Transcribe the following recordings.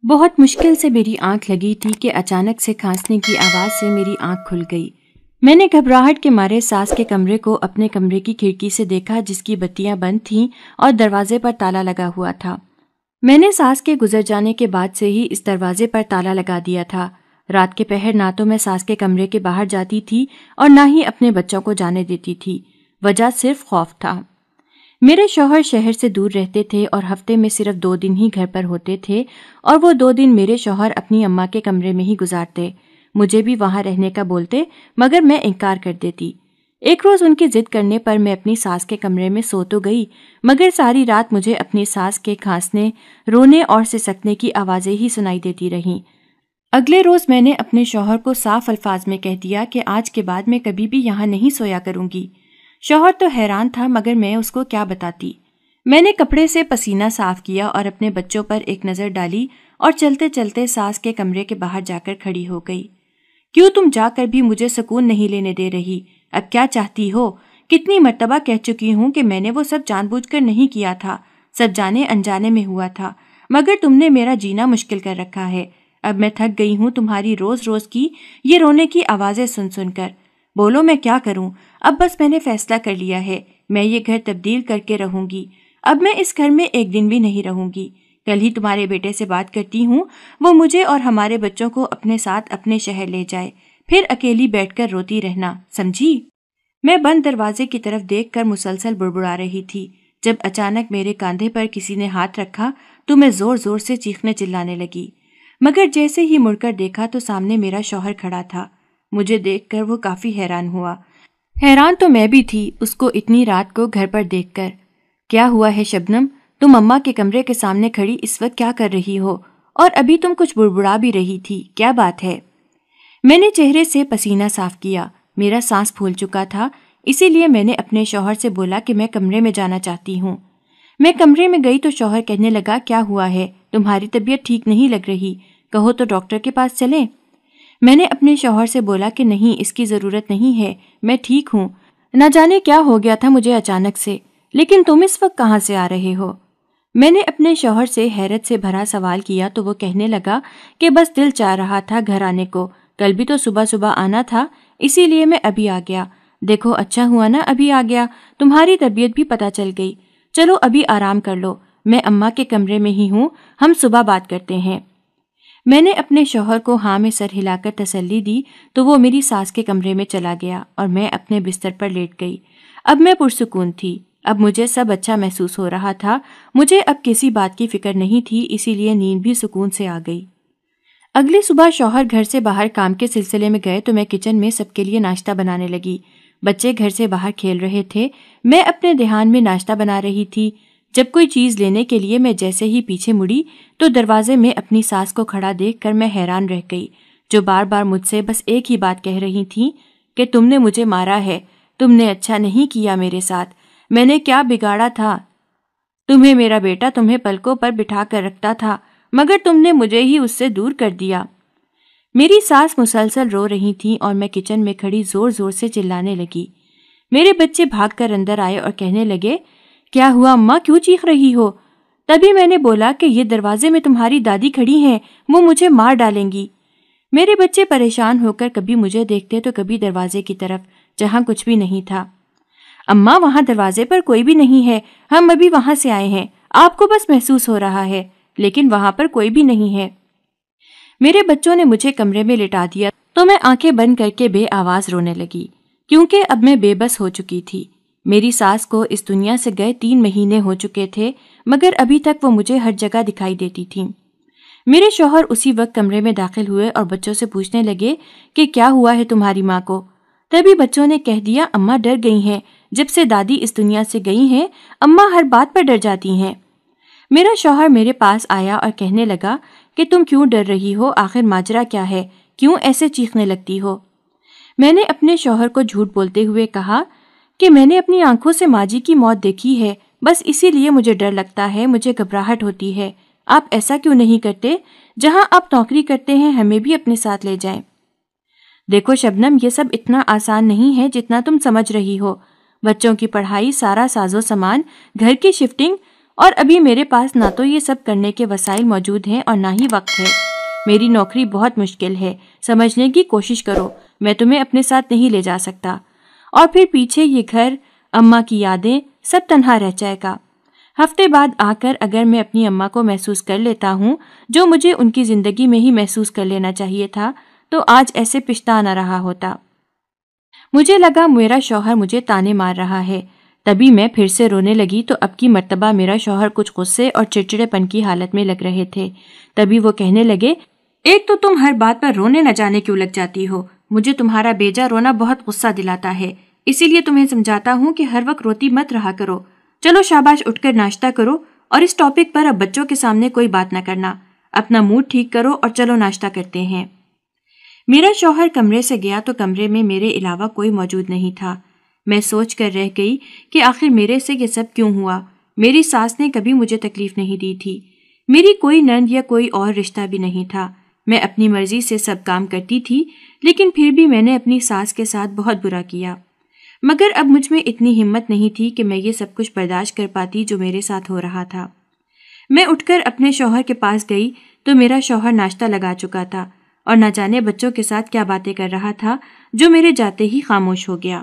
بہت مشکل سے میری آنکھ لگی تھی کہ اچانک سے کھانسنے کی آواز سے میری آنکھ کھل گئی۔ میں نے گھبراہٹ کے مارے ساس کے کمرے کو اپنے کمرے کی کھڑکی سے دیکھا جس کی بتیاں بند تھیں اور دروازے پر تالا لگا ہوا تھا۔ میں نے ساس کے گزر جانے کے بعد سے ہی اس دروازے پر تالا لگا دیا تھا۔ رات کے پہر نہ تو میں ساس کے کمرے کے باہر جاتی تھی اور نہ ہی اپنے بچوں کو جانے دیتی تھی۔ وجہ صرف خوف تھا۔ میرے شوہر شہر سے دور رہتے تھے اور ہفتے میں صرف 2 دن ہی گھر پر ہوتے تھے اور وہ 2 دن میرے شوہر اپنی اماں کے کمرے میں ہی گزارتے۔ مجھے بھی وہاں رہنے کا بولتے مگر میں انکار کر دیتی۔ ایک روز ان کی ضد کرنے پر میں اپنی ساس کے کمرے میں سو تو گئی مگر ساری رات مجھے اپنی ساس کے کھانسنے، رونے اور سسکنے کی آوازیں ہی سنائی دیتی رہیں۔ اگلے روز میں نے اپنے شوہر کو صاف الفاظ میں کہہ دیا کہ آج کے بعد میں کبھی بھی یہاں نہیں سویا کروں گی۔ شوہر تو حیران تھا مگر میں اس کو کیا بتاتی۔ میں نے کپڑے سے پسینہ صاف کیا اور اپنے بچوں پر ایک نظر ڈالی اور چلتے چلتے ساس کے کمرے کے باہر جا کر کھڑی ہو گئی۔ کیوں تم جا کر بھی مجھے سکون نہیں لینے دے رہی؟ اب کیا چاہتی ہو؟ کتنی مرتبہ کہہ چکی ہوں کہ میں نے وہ سب جان بوجھ کر نہیں کیا تھا، سب جانے انجانے میں ہوا تھا، مگر تم نے میرا جینا مشکل کر رکھا ہے۔ اب میں تھک گئی ہوں تمہاری روز روز کی یہ رونے کی آوازیں سن سن کر۔ بولو میں کیا کروں؟ اب بس میں نے فیصلہ کر لیا ہے، میں یہ گھر تبدیل کر کے رہوں گی۔ اب میں اس گھر میں ایک دن بھی نہیں رہوں گی۔ کل ہی تمہارے بیٹے سے بات کرتی ہوں، وہ مجھے اور ہمارے بچوں کو اپنے ساتھ اپنے شہر لے جائے، پھر اکیلی بیٹھ کر روتی رہنا، سمجھی؟ میں بند دروازے کی طرف دیکھ کر مسلسل بڑبڑا رہی تھی جب اچانک میرے کاندھے پر کسی نے ہاتھ رکھا تو میں زور زور سے چیخنے چلانے لگی، مگر جیسے ہی مڑ کر دیکھا تو سامنے میرا شوہر کھڑا تھا۔ مجھے دیکھ کر وہ کافی حیران ہوا۔ حیران تو میں بھی تھی اس کو اتنی رات کو گھر پر دیکھ کر۔ کیا ہوا ہے شبنم؟ تم اماں کے کمرے کے سامنے کھڑی اس وقت کیا کر رہی ہو؟ اور ابھی تم کچھ بڑبڑا بھی رہی تھی، کیا بات ہے؟ میں نے چہرے سے پسینہ صاف کیا، میرا سانس پھول چکا تھا، اسی لیے میں نے اپنے شوہر سے بولا کہ میں کمرے میں جانا چاہتی ہوں۔ میں کمرے میں گئی تو شوہر کہنے لگا کیا ہوا ہے؟ تمہاری طبیعت ٹھیک نہیں لگ رہی، کہو تو ڈاکٹر کے پاس چلیں؟ میں نے اپنے شوہر سے بولا کہ نہیں، اس کی ضرورت نہیں ہے، میں ٹھیک ہوں، نہ جانے کیا ہو گیا تھا مجھے اچانک سے، لیکن تم اس وقت کہاں سے آ رہے ہو؟ میں نے اپنے شوہر سے حیرت سے بھرا سوال کیا تو وہ کہنے لگا کہ بس دل چاہ رہا تھا گھر آنے کو، کل بھی تو صبح صبح آنا تھا، اسی لیے میں ابھی آ گیا۔ دیکھو اچھا ہوا نا ابھی آ گیا، تمہاری طبیعت بھی پتہ چل گئی۔ چلو ابھی آرام کر لو، میں اماں کے کمرے میں ہی ہوں، ہم صبح بات کرتے ہیں۔ میں نے اپنے شوہر کو ہاں میں سر ہلا کر تسلی دی تو وہ میری ساس کے کمرے میں چلا گیا اور میں اپنے بستر پر لیٹ گئی۔ اب میں پرسکون تھی، اب مجھے سب اچھا محسوس ہو رہا تھا، مجھے اب کسی بات کی فکر نہیں تھی، اسی لیے نیند بھی سکون سے آ گئی۔ اگلی صبح شوہر گھر سے باہر کام کے سلسلے میں گئے تو میں کچن میں سب کے لیے ناشتہ بنانے لگی۔ بچے گھر سے باہر کھیل رہے تھے، میں اپنے دھیان میں ناشتہ بنا رہی تھی۔ جب کوئی چیز لینے کے لیے میں جیسے ہی پیچھے مڑی تو دروازے میں اپنی ساس کو کھڑا دیکھ کر میں حیران رہ گئی، جو بار بار مجھ سے بس ایک ہی بات کہہ رہی تھیں کہ تم نے مجھے مارا ہے، تم نے اچھا نہیں کیا میرے ساتھ، میں نے کیا بگاڑا تھا؟ تمہیں میرا بیٹا تمہیں پلکوں پر بٹھا کر رکھتا تھا مگر تم نے مجھے ہی اس سے دور کر دیا۔ میری ساس مسلسل رو رہی تھیں اور میں کچن میں کھڑی زور زور سے چلانے لگی۔ میرے بچے بھاگ کر اندر آئے اور کہنے لگے کیا ہوا اماں، کیوں چیخ رہی ہو؟ تبھی میں نے بولا کہ یہ دروازے میں تمہاری دادی کھڑی ہیں، وہ مجھے مار ڈالیں گی۔ میرے بچے پریشان ہو کر کبھی مجھے دیکھتے تو کبھی دروازے کی طرف جہاں کچھ بھی نہیں تھا۔ اماں وہاں دروازے پر کوئی بھی نہیں ہے، ہم ابھی وہاں سے آئے ہیں، آپ کو بس محسوس ہو رہا ہے، لیکن وہاں پر کوئی بھی نہیں ہے۔ میرے بچوں نے مجھے کمرے میں لٹا دیا تو میں آنکھیں بند کر کے بے آواز رونے لگی، کیونکہ اب میں بے بس ہو چکی تھی۔ میری ساس کو اس دنیا سے گئے 3 مہینے ہو چکے تھے مگر ابھی تک وہ مجھے ہر جگہ دکھائی دیتی تھیں۔ میرے شوہر اسی وقت کمرے میں داخل ہوئے اور بچوں سے پوچھنے لگے کہ کیا ہوا ہے تمہاری ماں کو؟ تبھی بچوں نے کہہ دیا اماں ڈر گئی ہیں، جب سے دادی اس دنیا سے گئی ہیں اماں ہر بات پر ڈر جاتی ہیں۔ میرا شوہر میرے پاس آیا اور کہنے لگا کہ تم کیوں ڈر رہی ہو، آخر ماجرا کیا ہے، کیوں ایسے چیخنے لگتی ہو؟ میں نے اپنے شوہر کو جھوٹ بولتے ہوئے کہا کہ میں نے اپنی آنکھوں سے ماں جی کی موت دیکھی ہے، بس اسی لیے مجھے ڈر لگتا ہے، مجھے گھبراہٹ ہوتی ہے۔ آپ ایسا کیوں نہیں کرتے؟ جہاں آپ نوکری کرتے ہیں ہمیں بھی اپنے ساتھ لے جائیں۔ دیکھو شبنم، یہ سب اتنا آسان نہیں ہے جتنا تم سمجھ رہی ہو۔ بچوں کی پڑھائی، سارا ساز و سامان، گھر کی شفٹنگ اور ابھی میرے پاس نہ تو یہ سب کرنے کے وسائل موجود ہیں اور نہ ہی وقت ہے۔ میری نوکری بہت مشکل ہے، سمجھنے کی کوشش کرو، میں تمہیں اپنے ساتھ نہیں لے جا سکتا، اور پھر پیچھے یہ گھر، اماں کی یادیں، سب تنہا رہ جائے گا۔ ہفتے بعد آ کر اگر میں اپنی اماں کو محسوس کر لیتا ہوں جو مجھے ان کی زندگی میں ہی محسوس کر لینا چاہیے تھا تو آج ایسے پچھتا نہ رہا ہوتا۔ مجھے لگا میرا شوہر مجھے تانے مار رہا ہے، تبھی میں پھر سے رونے لگی تو اب کی مرتبہ میرا شوہر کچھ غصے اور چڑچڑے پن کی حالت میں لگ رہے تھے۔ تبھی وہ کہنے لگے، ایک تو تم ہر بات پر رونے نہ جانے کیوں لگ جاتی ہو، مجھے تمہارا بیجا رونا بہت غصہ دلاتا ہے، اسی لیے تمہیں سمجھاتا ہوں کہ ہر وقت روتی مت رہا کرو۔ چلو شاباش، اٹھ کر ناشتہ کرو، اور اس ٹاپک پر اب بچوں کے سامنے کوئی بات نہ کرنا، اپنا موڈ ٹھیک کرو اور چلو ناشتہ کرتے ہیں۔ میرا شوہر کمرے سے گیا تو کمرے میں میرے علاوہ کوئی موجود نہیں تھا۔ میں سوچ کر رہ گئی کہ آخر میرے سے یہ سب کیوں ہوا۔ میری ساس نے کبھی مجھے تکلیف نہیں دی تھی، میری کوئی نند یا کوئی اور رشتہ بھی نہیں تھا، میں اپنی مرضی سے سب کام کرتی تھی، لیکن پھر بھی میں نے اپنی ساس کے ساتھ بہت برا کیا۔ مگر اب مجھ میں اتنی ہمت نہیں تھی کہ میں یہ سب کچھ برداشت کر پاتی جو میرے ساتھ ہو رہا تھا۔ میں اٹھ کر اپنے شوہر کے پاس گئی تو میرا شوہر ناشتہ لگا چکا تھا اور نہ جانے بچوں کے ساتھ کیا باتیں کر رہا تھا جو میرے جاتے ہی خاموش ہو گیا۔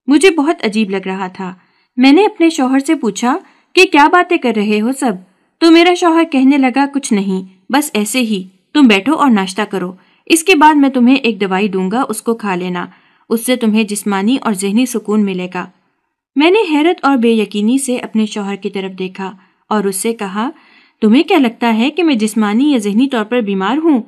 مجھے بہت عجیب لگ رہا تھا۔ میں نے اپنے شوہر سے پوچھا کہ کیا باتیں کر رہے ہو سب؟ تو میرا شوہر کہنے لگا، کچھ نہیں، بس ایسے ہی، تم بیٹھو اور ناشتہ کرو، اس کے بعد میں تمہیں ایک دوائی دوں گا، اس کو کھا لینا، اس سے تمہیں جسمانی اور ذہنی سکون ملے گا۔ میں نے حیرت اور بے یقینی سے اپنے شوہر کی طرف دیکھا اور اس سے کہا، تمہیں کیا لگتا ہے کہ میں جسمانی یا ذہنی طور پر بیمار ہوں؟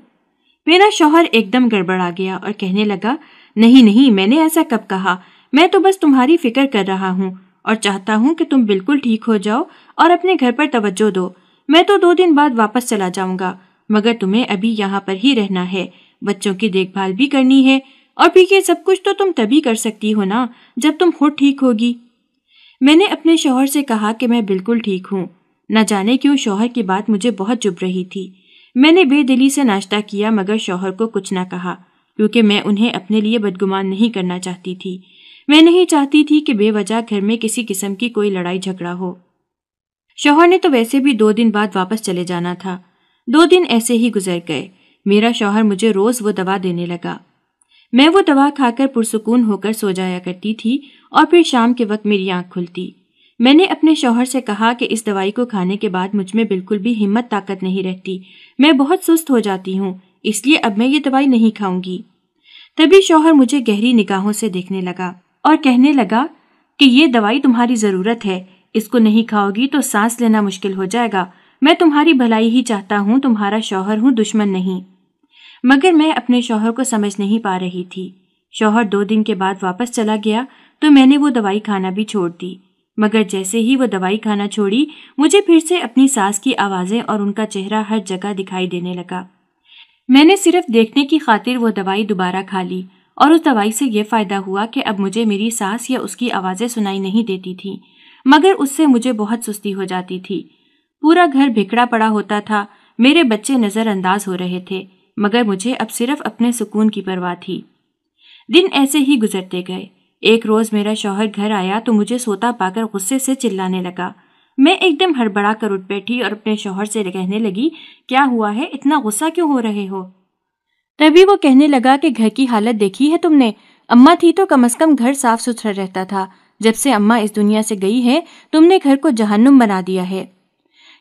میرا شوہر ایک دم گڑبڑا گیا اور کہنے لگا، نہیں نہیں، میں نے ایسا کب کہا، میں تو بس تمہاری فکر کر رہا ہوں اور چاہتا ہوں کہ تم بالکل ٹھیک ہو جاؤ اور اپنے گھر پر توجہ دو۔ میں تو 2 دن بعد واپس چلا جاؤں گا، مگر تمہیں ابھی یہاں پر ہی رہنا ہے، بچوں کی دیکھ بھال بھی کرنی ہے، اور پھر یہ سب کچھ تو تم تبھی کر سکتی ہو نا جب تم خود ٹھیک ہوگی۔ میں نے اپنے شوہر سے کہا کہ میں بالکل ٹھیک ہوں۔ نہ جانے کیوں شوہر کی بات مجھے بہت چبھ رہی تھی۔ میں نے بے دلی سے ناشتہ کیا مگر شوہر کو کچھ نہ کہا، کیونکہ میں انہیں اپنے لیے بدگمان نہیں کرنا چاہتی تھی۔ میں نہیں چاہتی تھی کہ بے وجہ گھر میں کسی قسم کی کوئی لڑائی جھگڑا ہو۔ شوہر نے تو ویسے بھی 2 دن بعد واپس چلے جانا تھا۔ 2 دن ایسے ہی گزر گئے۔ میرا شوہر مجھے روز وہ دوا دینے لگا۔ میں وہ دوا کھا کر پرسکون ہو کر سو جایا کرتی تھی اور پھر شام کے وقت میری آنکھ کھلتی۔ میں نے اپنے شوہر سے کہا کہ اس دوائی کو کھانے کے بعد مجھ میں بالکل بھی ہمت طاقت نہیں رہتی، میں بہت سست ہو جاتی ہوں، اس لیے اب میں یہ دوائی نہیں کھاؤں گی۔ تبھی شوہر مجھے گہری نگاہوں سے دیکھنے لگا اور کہنے لگا کہ یہ دوائی تمہاری ضرورت ہے، اس کو نہیں کھاؤ گی تو سانس لینا مشکل ہو جائے گا، میں تمہاری بھلائی ہی چاہتا ہوں، تمہارا شوہر ہوں، دشمن نہیں۔ مگر میں اپنے شوہر کو سمجھ نہیں پا رہی تھی۔ شوہر 2 دن کے بعد واپس چلا گیا تو میں نے وہ دوائی کھانا بھی چھوڑ دی، مگر جیسے ہی وہ دوائی کھانا چھوڑی مجھے پھر سے اپنی ساس کی آوازیں اور ان کا چہرہ ہر جگہ دکھائی دینے لگا۔ میں نے صرف دیکھنے کی خاطر وہ دوائی دوبارہ کھا لی اور اس دوائی سے یہ فائدہ ہوا کہ اب مجھے میری ساس یا اس کی آوازیں سنائی نہیں دیتی تھیں، مگر اس سے مجھے بہت سستی ہو جاتی تھی۔ پورا گھر بھکڑا پڑا ہوتا تھا، میرے بچے نظر انداز ہو رہے تھے، مگر مجھے اب صرف اپنے سکون کی پرواہ تھی۔ دن ایسے ہی گزرتے گئے۔ ایک روز میرا شوہر گھر آیا تو مجھے سوتا پا کر غصے سے چلانے لگا۔ میں ایک دم ہڑبڑا کر اٹھ بیٹھی اور اپنے شوہر سے کہنے لگی، کیا ہوا ہے، اتنا غصہ کیوں ہو رہے ہو؟ تبھی وہ کہنے لگا کہ گھر کی حالت دیکھی ہے تم نے، اماں تھی تو کم از کم گھر صاف ستھرا رہتا تھا، جب سے اماں اس دنیا سے گئی ہے تم نے گھر کو جہنم بنا دیا ہے۔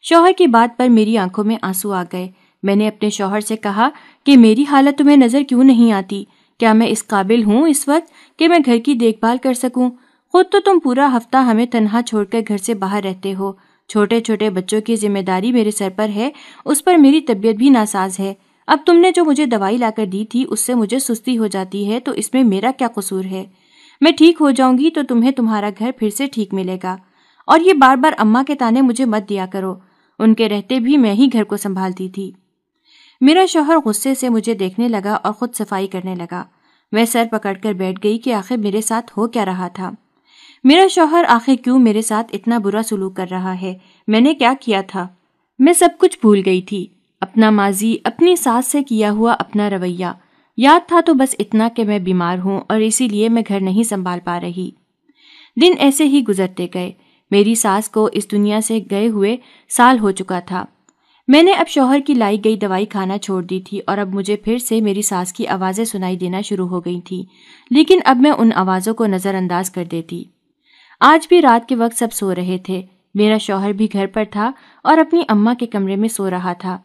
شوہر کی بات پر میری آنکھوں میں آنسو آ گئے۔ میں نے اپنے شوہر سے کہا کہ میری حالت تمہیں نظر کیوں نہیں آتی؟ کیا میں اس قابل ہوں اس وقت کہ میں گھر کی دیکھ بھال کر سکوں؟ خود تو تم پورا ہفتہ ہمیں تنہا چھوڑ کر گھر سے باہر رہتے ہو، چھوٹے چھوٹے بچوں کی ذمہ داری میرے سر پر ہے، اس پر میری طبیعت بھی ناساز ہے۔ اب تم نے جو مجھے دوائی لا کر دی تھی اس سے مجھے سستی ہو جاتی ہے، تو اس میں میرا کیا قصور ہے؟ میں ٹھیک ہو جاؤں گی تو تمہیں تمہارا گھر پھر سے ٹھیک ملے گا، اور یہ بار بار اماں کے تانے مجھے مت دیا کرو، ان کے رہتے بھی میں ہی گھر کو سنبھالتی تھی۔ میرا شوہر غصے سے مجھے دیکھنے لگا اور خود صفائی کرنے لگا۔ میں سر پکڑ کر بیٹھ گئی کہ آخر میرے ساتھ ہو کیا رہا تھا؟ میرا شوہر آخر کیوں میرے ساتھ اتنا برا سلوک کر رہا ہے؟ میں نے کیا کیا تھا؟ میں سب کچھ بھول گئی تھی، اپنا ماضی، اپنی ساس سے کیا ہوا اپنا رویہ، یاد تھا تو بس اتنا کہ میں بیمار ہوں اور اسی لیے میں گھر نہیں سنبھال پا رہی۔ دن ایسے ہی گزرتے گئے۔ میری ساس کو اس دنیا سے گئے ہوئے سال ہو چکا تھا۔ میں نے اب شوہر کی لائی گئی دوائی کھانا چھوڑ دی تھی اور اب مجھے پھر سے میری ساس کی آوازیں سنائی دینا شروع ہو گئی تھیں، لیکن اب میں ان آوازوں کو نظر انداز کر دیتی۔ آج بھی رات کے وقت سب سو رہے تھے۔ میرا شوہر بھی گھر پر تھا اور اپنی اماں کے کمرے میں سو رہا تھا۔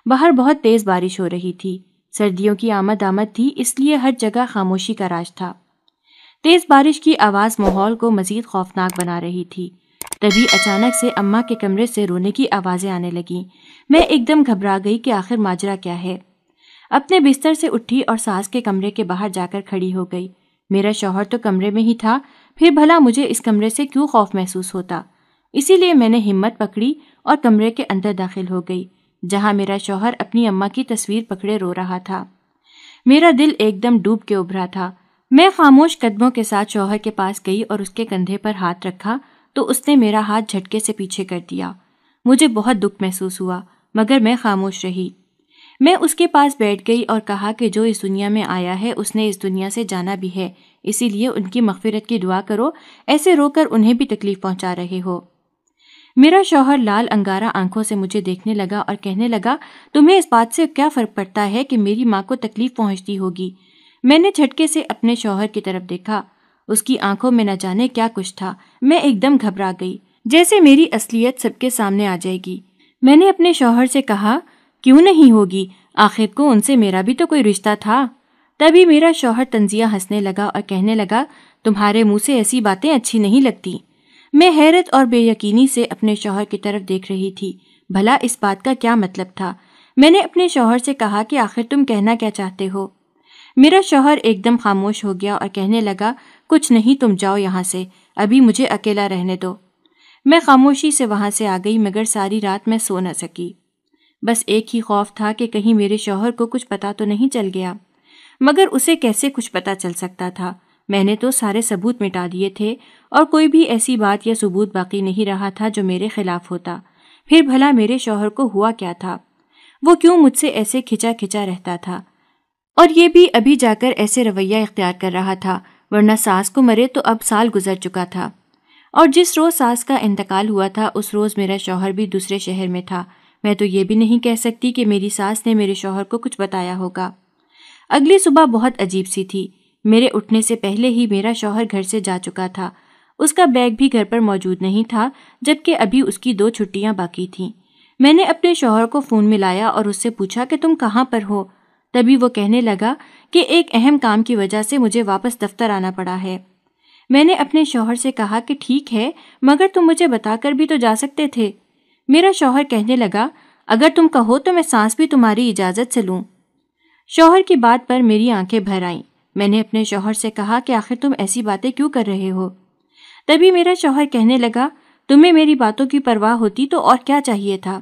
باہر بہت تیز بارش ہو رہی تھی۔ سردیوں کی آمد تھی، اس لیے ہر جگہ خاموشی کا راج تھا۔ تیز بارش کی آواز ماحول کو مزید خوفناک بنا رہی تھی۔ تبھی اچانک سے اماں کے کمرے سے رونے کی آوازیں آنے لگیں۔ میں ایک دم گھبرا گئی کہ آخر ماجرا کیا ہے۔ اپنے بستر سے اٹھی اور ساس کے کمرے کے باہر جا کر کھڑی ہو گئی۔ میرا شوہر تو کمرے میں ہی تھا، پھر بھلا مجھے اس کمرے سے کیوں خوف محسوس ہوتا؟ اسی لیے میں نے ہمت پکڑی اور کمرے کے اندر داخل ہو گئی، جہاں میرا شوہر اپنی اماں کی تصویر پکڑے رو رہا تھا۔ میرا دل ایک دم ڈوب کے ابھرا تھا۔ میں خاموش قدموں کے ساتھ شوہر کے پاس گئی اور اس کے کندھے پر ہاتھ رکھا تو اس نے میرا ہاتھ جھٹکے سے پیچھے کر دیا۔ مجھے بہت دکھ محسوس ہوا، مگر میں خاموش رہی۔ میں اس کے پاس بیٹھ گئی اور کہا کہ جو اس دنیا میں آیا ہے اس نے اس دنیا سے جانا بھی ہے، اسی لیے ان کی مغفرت کی دعا کرو، ایسے رو کر انہیں بھی تکلیف پہنچا رہے ہو۔ میرا شوہر لال انگارہ آنکھوں سے مجھے دیکھنے لگا اور کہنے لگا، تمہیں اس بات سے کیا فرق پڑتا ہے کہ میری ماں کو تکلیف پہنچتی ہوگی؟ میں نے جھٹکے سے اپنے شوہر کی طرف دیکھا۔ اس کی آنکھوں میں نہ جانے کیا کچھ تھا۔ میں ایک دم گھبرا گئی، جیسے میری اصلیت سب کے سامنے آ جائے گی۔ میں نے اپنے شوہر سے کہا، کیوں نہیں ہوگی؟ آخر کو ان سے میرا بھی تو کوئی رشتہ تھا۔ تبھی میرا شوہر طنزیہ ہنسنے لگا اور کہنے لگا، تمہارے منہ سے ایسی باتیں اچھی نہیں لگتی۔ میں حیرت اور بے یقینی سے اپنے شوہر کی طرف دیکھ رہی تھی۔ بھلا اس بات کا کیا مطلب تھا؟ میں نے اپنے شوہر سے کہا کہ آخر تم کہنا کیا چاہتے ہو؟ میرا شوہر ایک دم خاموش ہو گیا اور کہنے لگا، کچھ نہیں، تم جاؤ یہاں سے، ابھی مجھے اکیلا رہنے دو۔ میں خاموشی سے وہاں سے آ گئی، مگر ساری رات میں سو نہ سکی۔ بس ایک ہی خوف تھا کہ کہیں میرے شوہر کو کچھ پتہ تو نہیں چل گیا، مگر اسے کیسے کچھ پتہ چل سکتا تھا؟ میں نے تو سارے ثبوت مٹا دیے تھے اور کوئی بھی ایسی بات یا ثبوت باقی نہیں رہا تھا جو میرے خلاف ہوتا۔ پھر بھلا میرے شوہر کو ہوا کیا تھا؟ وہ کیوں مجھ سے ایسے کھچا کھچا رہتا تھا؟ اور یہ بھی ابھی جا کر ایسے رویہ اختیار کر رہا تھا، ورنہ ساس کو مرے تو اب سال گزر چکا تھا، اور جس روز ساس کا انتقال ہوا تھا اس روز میرا شوہر بھی دوسرے شہر میں تھا۔ میں تو یہ بھی نہیں کہہ سکتی کہ میری ساس نے میرے شوہر کو کچھ بتایا ہوگا۔ اگلی صبح بہت عجیب سی تھی۔ میرے اٹھنے سے پہلے ہی میرا شوہر گھر سے جا چکا تھا۔ اس کا بیگ بھی گھر پر موجود نہیں تھا، جبکہ ابھی اس کی 2 چھٹیاں باقی تھیں۔ میں نے اپنے شوہر کو فون ملایا اور اس سے پوچھا کہ تم کہاں پر ہو؟ تبھی وہ کہنے لگا کہ ایک اہم کام کی وجہ سے مجھے واپس دفتر آنا پڑا ہے۔ میں نے اپنے شوہر سے کہا کہ ٹھیک ہے، مگر تم مجھے بتا کر بھی تو جا سکتے تھے۔ میرا شوہر کہنے لگا، اگر تم کہو تو میں سانس بھی تمہاری اجازت سے لوں۔ شوہر کی بات پر میری آنکھیں بھر آئیں۔ میں نے اپنے شوہر سے کہا کہ آخر تم ایسی باتیں کیوں کر رہے ہو؟ تبھی میرا شوہر کہنے لگا، تمہیں میری باتوں کی پرواہ ہوتی تو اور کیا چاہیے تھا؟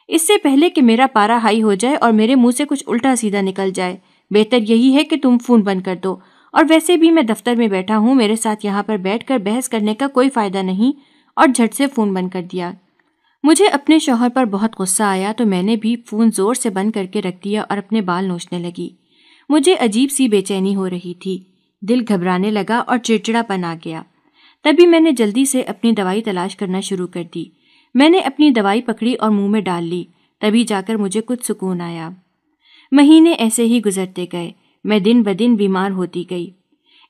اس سے پہلے کہ میرا پارا ہائی ہو جائے اور میرے منہ سے کچھ الٹا سیدھا نکل جائے، بہتر یہی ہے کہ تم فون بند کر دو، اور ویسے بھی میں دفتر میں بیٹھا ہوں، میرے ساتھ یہاں پر بیٹھ کر بحث کرنے کا کوئی فائدہ نہیں، اور جھٹ سے فون بند کر دیا۔ مجھے اپنے شوہر پر بہت غصہ آیا تو میں نے بھی فون زور سے بند کر کے رکھ دیا اور اپنے بال نوچنے لگی۔ مجھے عجیب سی بے چینی ہو رہی تھی، دل گھبرانے لگا اور چڑچڑا پن آ گیا۔ تبھی میں نے جلدی سے اپنی دوائی تلاش کرنا شروع کر دی۔ میں نے اپنی دوائی پکڑی اور منہ میں ڈال لی، تبھی جا کر مجھے کچھ سکون آیا۔ مہینے ایسے ہی گزرتے گئے، میں دن بدن بیمار ہوتی گئی۔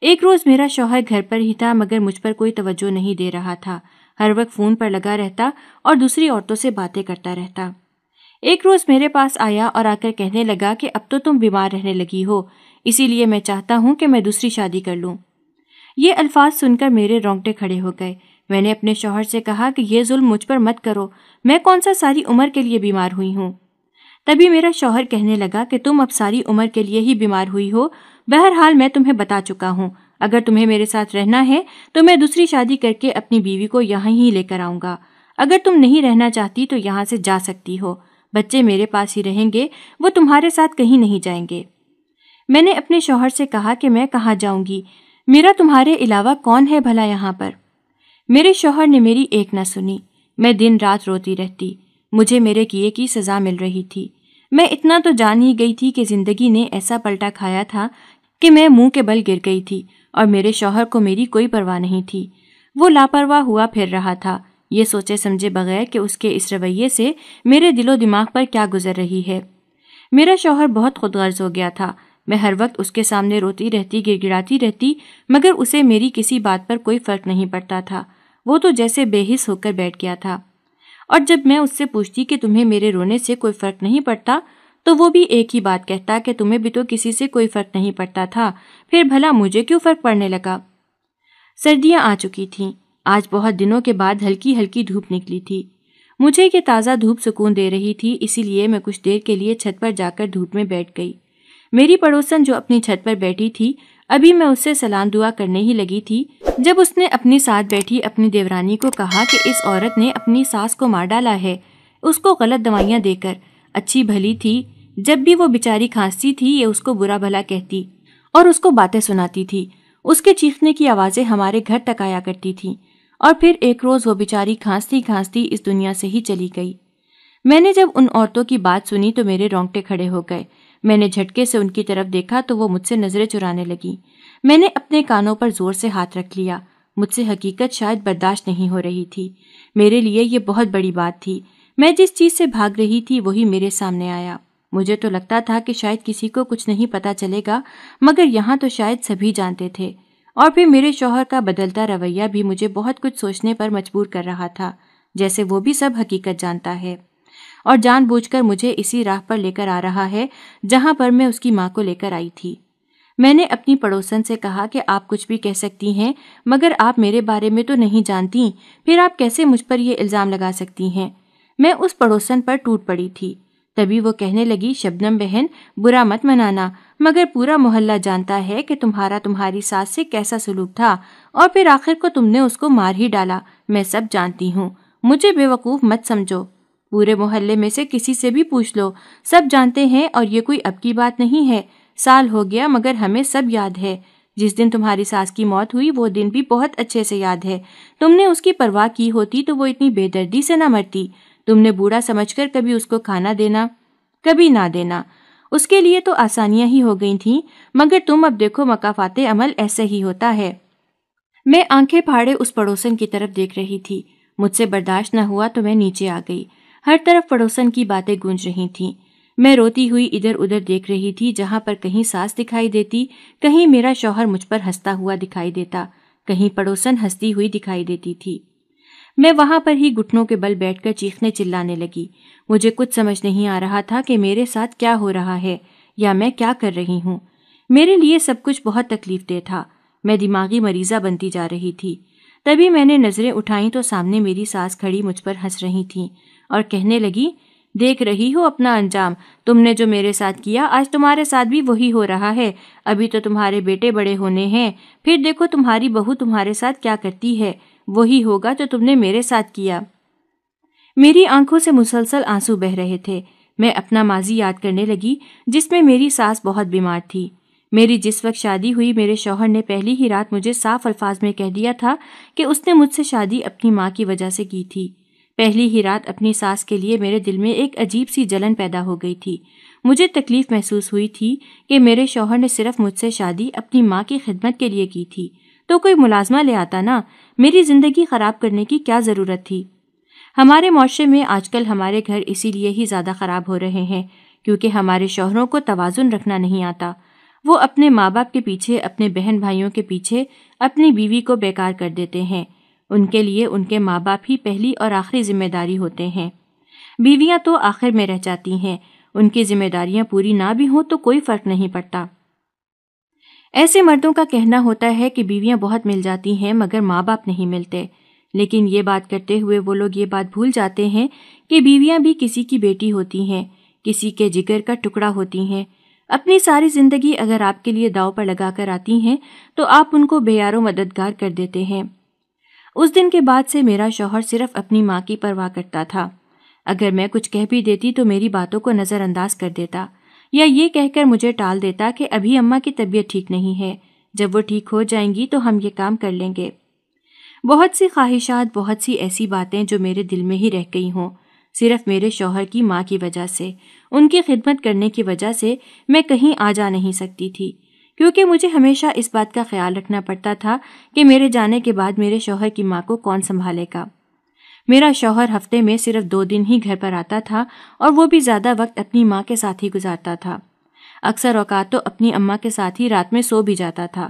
ایک روز میرا شوہر گھر پر ہی تھا، مگر مجھ پر کوئی توجہ نہیں دے رہا تھا، ہر وقت فون پر لگا رہتا اور دوسری عورتوں سے باتیں کرتا رہتا۔ ایک روز میرے پاس آیا اور آ کر کہنے لگا کہ اب تو تم بیمار رہنے لگی ہو، اسی لیے میں چاہتا ہوں کہ میں دوسری شادی کر لوں۔ یہ الفاظ سن کر میرے رونگٹے کھڑے ہو گئے۔ میں نے اپنے شوہر سے کہا کہ یہ ظلم مجھ پر مت کرو، میں کون سا ساری عمر کے لیے بیمار ہوئی ہوں؟ تبھی میرا شوہر کہنے لگا کہ تم اب ساری عمر کے لیے ہی بیمار ہوئی ہو، بہرحال میں تمہیں بتا چکا ہوں، اگر تمہیں میرے ساتھ رہنا ہے تو میں دوسری شادی کر کے اپنی بیوی کو یہاں ہی لے کر آؤں گا۔ اگر تم نہیں رہنا چاہتی تو یہاں سے جا سکتی ہو، بچے میرے پاس ہی رہیں گے، وہ تمہارے ساتھ کہیں نہیں جائیں گے۔ میں نے اپنے شوہر سے کہا کہ میں کہاں جاؤں گی، میرا تمہارے علاوہ کون ہے بھلا یہاں پر؟ میرے شوہر نے میری ایک نہ سنی۔ میں دن رات روتی رہتی، مجھے میرے کیے کی سزا مل رہی تھی۔ میں اتنا تو جان ہی گئی تھی کہ زندگی نے ایسا پلٹا کھایا تھا کہ میں منہ کے بل گر گئی تھی اور میرے شوہر کو میری کوئی پرواہ نہیں تھی۔ وہ لاپرواہ ہوا پھر رہا تھا، یہ سوچے سمجھے بغیر کہ اس کے اس رویے سے میرے دل و دماغ پر کیا گزر رہی ہے۔ میرا شوہر بہت خود غرض ہو گیا تھا، میں ہر وقت اس کے سامنے روتی رہتی، گڑ گڑاتی رہتی، مگر اسے میری کسی بات پر کوئی فرق نہیں پڑتا تھا۔ وہ تو جیسے بے حس ہو کر بیٹھ گیا تھا، اور جب میں اس سے پوچھتی کہ تمہیں میرے رونے سے کوئی فرق نہیں پڑتا، تو وہ بھی ایک ہی بات کہتا کہ تمہیں بھی تو کسی سے کوئی فرق نہیں پڑتا تھا، پھر بھلا مجھے کیوں فرق پڑنے لگا؟ سردیاں آ چکی تھیں، آج بہت دنوں کے بعد ہلکی ہلکی دھوپ نکلی تھی۔ مجھے یہ تازہ دھوپ سکون دے رہی تھی، اسی لیے میں کچھ دیر کے لیے چھت پر جا کر دھوپ میں بیٹھ گئی۔ میری پڑوسن جو اپنی چھت پر بیٹھی تھی، ابھی میں اس سے سلام دعا کرنے ہی لگی تھی جب اس نے اپنی ساتھ بیٹھی اپنی دیورانی کو کہا کہ اس عورت نے اپنی ساس کو مار ڈالا ہے، اس کو غلط دوائیاں دے کر۔ اچھی بھلی تھی، جب بھی وہ بیچاری کھانستی تھی یہ اس کو برا بھلا کہتی اور اس کو باتیں سناتی تھی۔ اس کے چیخنے کی آوازیں ہمارے گھر تک آیا کرتی تھیں، اور پھر ایک روز وہ بیچاری کھانستی کھانستی اس دنیا سے ہی چلی گئی۔ میں نے جب ان عورتوں کی بات سنی تو میرے رونگٹے کھڑے ہو گئے۔ میں نے جھٹکے سے ان کی طرف دیکھا تو وہ مجھ سے نظریں چرانے لگی۔ میں نے اپنے کانوں پر زور سے ہاتھ رکھ لیا، مجھ سے حقیقت شاید برداشت نہیں ہو رہی تھی۔ میرے لیے یہ بہت بڑی بات تھی، میں جس چیز سے بھاگ رہی تھی وہی میرے سامنے آیا۔ مجھے تو لگتا تھا کہ شاید کسی کو کچھ نہیں پتا چلے گا، مگر یہاں تو شاید سبھی جانتے تھے، اور پھر میرے شوہر کا بدلتا رویہ بھی مجھے بہت کچھ سوچنے پر مجبور کر رہا تھا، جیسے وہ بھی سب حقیقت جانتا ہے اور جان بوجھ کر مجھے اسی راہ پر لے کر آ رہا ہے جہاں پر میں اس کی ماں کو لے کر آئی تھی۔ میں نے اپنی پڑوسن سے کہا کہ آپ کچھ بھی کہہ سکتی ہیں، مگر آپ میرے بارے میں تو نہیں جانتی، پھر آپ کیسے مجھ پر یہ الزام لگا سکتی ہیں؟ میں اس پڑوسن پر ٹوٹ پڑی تھی۔ تبھی وہ کہنے لگی، شبنم بہن، برا مت منانا، مگر پورا محلہ جانتا ہے کہ تمہارا تمہاری ساس سے کیسا سلوک تھا، اور پھر آخر کو تم نے اس کو مار ہی ڈالا۔ میں سب جانتی ہوں، مجھے بے وقوف مت سمجھو، پورے محلے میں سے کسی سے بھی پوچھ لو، سب جانتے ہیں، اور یہ کوئی اب کی بات نہیں ہے۔ سال ہو گیا مگر ہمیں سب یاد ہے، جس دن تمہاری ساس کی موت ہوئی وہ دن بھی بہت اچھے سے یاد ہے۔ تم نے اس کی پرواہ کی ہوتی تو وہ اتنی بے دردی سے نہ مرتی۔ تم نے بوڑھا سمجھ کر کبھی اس کو کھانا دینا، کبھی نہ دینا، اس کے لیے تو آسانیاں ہی ہو گئی تھیں، مگر تم اب دیکھو مکافات عمل ایسے ہی ہوتا ہے۔ میں آنکھیں پھاڑے اس پڑوسن کی طرف دیکھ رہی تھی، مجھ سے برداشت نہ ہوا تو میں نیچے آ گئی۔ ہر طرف پڑوسن کی باتیں گونج رہی تھیں، میں روتی ہوئی ادھر ادھر دیکھ رہی تھی، جہاں پر کہیں ساس دکھائی دیتی، کہیں میرا شوہر مجھ پر ہنستا ہوا دکھائی دیتا، کہیں پڑوسن ہنستی ہوئی دکھائی دیتی تھی۔ میں وہاں پر ہی گھٹنوں کے بل بیٹھ کر چیخنے چلانے لگی۔ مجھے کچھ سمجھ نہیں آ رہا تھا کہ میرے ساتھ کیا ہو رہا ہے یا میں کیا کر رہی ہوں۔ میرے لیے سب کچھ بہت تکلیف دہ تھا، میں دماغی مریضہ بنتی جا رہی تھی۔ تبھی میں نے نظریں اٹھائیں تو سامنے میری ساس کھڑی مجھ پر ہنس رہی تھیں اور کہنے لگی، دیکھ رہی ہو اپنا انجام، تم نے جو میرے ساتھ کیا آج تمہارے ساتھ بھی وہی ہو رہا ہے۔ ابھی تو تمہارے بیٹے بڑے ہونے ہیں، پھر دیکھو تمہاری بہو تمہارے ساتھ کیا کرتی ہے، وہی ہوگا جو تم نے میرے ساتھ کیا۔ میری آنکھوں سے مسلسل آنسو بہہ رہے تھے۔ میں اپنا ماضی یاد کرنے لگی جس میں میری ساس بہت بیمار تھی۔ میری جس وقت شادی ہوئی میرے شوہر نے پہلی ہی رات مجھے صاف الفاظ میں کہہ دیا تھا کہ اس نے مجھ سے شادی اپنی ماں کی وجہ سے کی تھی۔ پہلی ہی رات اپنی ساس کے لیے میرے دل میں ایک عجیب سی جلن پیدا ہو گئی تھی۔ مجھے تکلیف محسوس ہوئی تھی کہ میرے شوہر نے صرف مجھ سے شادی اپنی ماں کی خدمت کے لیے کی تھی، تو کوئی ملازمہ لے آتا نا، میری زندگی خراب کرنے کی کیا ضرورت تھی۔ ہمارے معاشرے میں آج کل ہمارے گھر اسی لیے ہی زیادہ خراب ہو رہے ہیں کیونکہ ہمارے شوہروں کو توازن رکھنا نہیں آتا۔ وہ اپنے ماں باپ کے پیچھے، اپنے بہن بھائیوں کے پیچھے اپنی بیوی کو بیکار کر دیتے ہیں۔ ان کے لیے ان کے ماں باپ ہی پہلی اور آخری ذمہ داری ہوتے ہیں، بیویاں تو آخر میں رہ جاتی ہیں۔ ان کی ذمہ داریاں پوری نہ بھی ہوں تو کوئی فرق نہیں پڑتا۔ ایسے مردوں کا کہنا ہوتا ہے کہ بیویاں بہت مل جاتی ہیں مگر ماں باپ نہیں ملتے، لیکن یہ بات کرتے ہوئے وہ لوگ یہ بات بھول جاتے ہیں کہ بیویاں بھی کسی کی بیٹی ہوتی ہیں، کسی کے جگر کا ٹکڑا ہوتی ہیں۔ اپنی ساری زندگی اگر آپ کے لیے داؤ پر لگا کر آتی ہیں تو آپ ان کو بے یار و مددگار کر دیتے ہیں۔ اس دن کے بعد سے میرا شوہر صرف اپنی ماں کی پرواہ کرتا تھا۔ اگر میں کچھ کہہ بھی دیتی تو میری باتوں کو نظر انداز کر دیتا، یا یہ کہہ کر مجھے ٹال دیتا کہ ابھی اماں کی طبیعت ٹھیک نہیں ہے، جب وہ ٹھیک ہو جائیں گی تو ہم یہ کام کر لیں گے۔ بہت سی خواہشات، بہت سی ایسی باتیں جو میرے دل میں ہی رہ گئی ہوں، صرف میرے شوہر کی ماں کی وجہ سے، ان کی خدمت کرنے کی وجہ سے میں کہیں آ جا نہیں سکتی تھی۔ کیونکہ مجھے ہمیشہ اس بات کا خیال رکھنا پڑتا تھا کہ میرے جانے کے بعد میرے شوہر کی ماں کو کون سنبھالے گا۔ میرا شوہر ہفتے میں صرف 2 دن ہی گھر پر آتا تھا اور وہ بھی زیادہ وقت اپنی ماں کے ساتھ ہی گزارتا تھا۔ اکثر اوقات تو اپنی اماں کے ساتھ ہی رات میں سو بھی جاتا تھا۔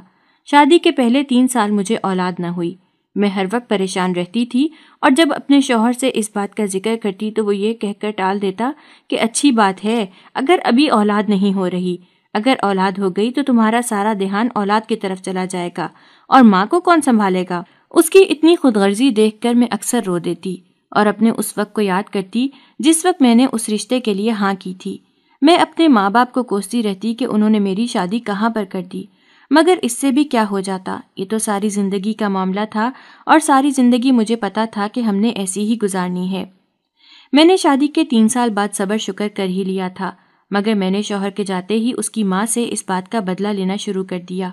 شادی کے پہلے 3 سال مجھے اولاد نہ ہوئی۔ میں ہر وقت پریشان رہتی تھی اور جب اپنے شوہر سے اس بات کا ذکر کرتی تو وہ یہ کہہ کر ٹال دیتا کہ اچھی بات ہے اگر ابھی اولاد نہیں ہو رہی، اگر اولاد ہو گئی تو تمہارا سارا دھیان اولاد کی طرف چلا جائے گا اور ماں کو کون سنبھالے گا۔ اس کی اتنی خود غرضی دیکھ کر میں اکثر رو دیتی اور اپنے اس وقت کو یاد کرتی جس وقت میں نے اس رشتے کے لیے ہاں کی تھی۔ میں اپنے ماں باپ کو کوستی رہتی کہ انہوں نے میری شادی کہاں پر کر دی، مگر اس سے بھی کیا ہو جاتا، یہ تو ساری زندگی کا معاملہ تھا اور ساری زندگی مجھے پتا تھا کہ ہم نے ایسی ہی گزارنی ہے۔ میں نے شادی کے 3 سال بعد صبر شکر کر ہی لیا تھا، مگر میں نے شوہر کے جاتے ہی اس کی ماں سے اس بات کا بدلہ لینا شروع کر دیا۔